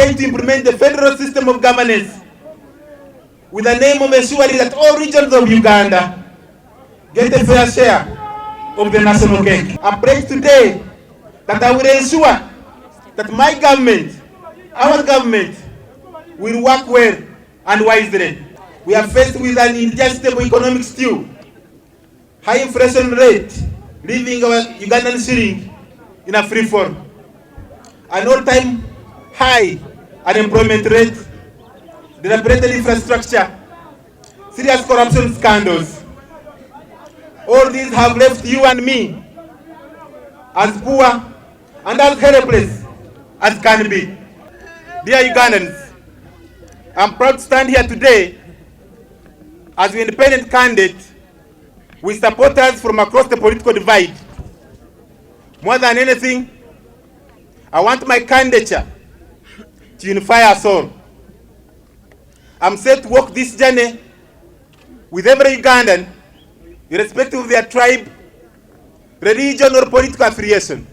campaign to implement the federal system of governance with the name of ensuring that all regions of Uganda get a fair share of the national cake. I pledge today that I will ensure that my government, our government, will work well and wisely. We are faced with an indigestible economic stew, high inflation rate, leaving our Ugandan shilling in a free fall, an all-time high unemployment rate, dilapidated infrastructure, serious corruption scandals. All these have left you and me as poor and as helpless as can be. Dear Ugandans, I'm proud to stand here today as an independent candidate with supporters from across the political divide. More than anything, I want my candidature to unify us all. I'm set to walk this journey with every Ugandan, irrespective of their tribe, religion, or political affiliation.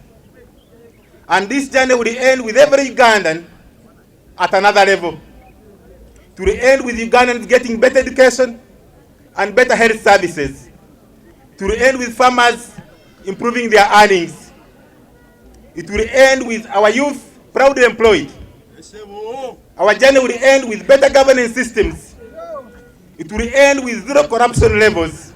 And this journey will end with every Ugandan at another level. To end with Ugandans getting better education and better health services. To end with farmers improving their earnings. It will end with our youth proudly employed. Our journey will end with better governance systems. It will end with zero corruption levels.